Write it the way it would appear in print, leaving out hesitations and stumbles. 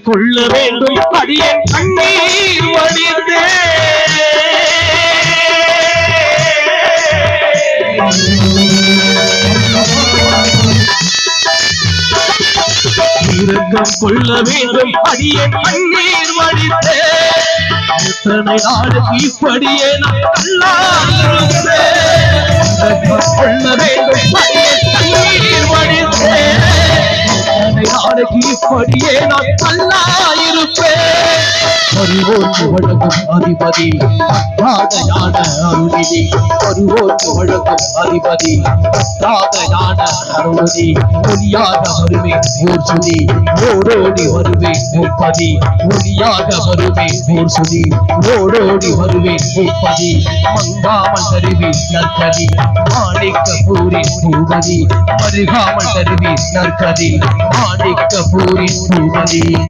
கொள்ள வேண்டும் அடியேன் கண்ணீர் வடித்தே இரக்கம் கொள்ள வேண்டும் அடியேன் கண்ணீர் வடித்தே எத்தனை நாளுக்கு இப்படியே நான் இரக்கம் கொள்ள வேண்டும் அடியேன் கண்ணீர் வடித்தே நாளைக்கு இப்படியே நான் நல்லா இருப்பேன். வருவோர்க்கு வழங்கும் அதிபதி பத்தாத ஞான அருளிதி வருவோர்க்கு வழங்கும் அதிபதி பத்தாத ஞான அருளிதி ஒளியாக வருவே ஓர் சுதி ஓடோடி வருவே முப்பதி ஒளியாக வருவே ஓர் சுதி ஓடோடி வருவே முப்பதி மங்காமல் தருவி நற்கதி மாணிக்க பூரி பூமதி மருகாமல் தருவி நற்கதி மாணிக்க பூரி பூமதி.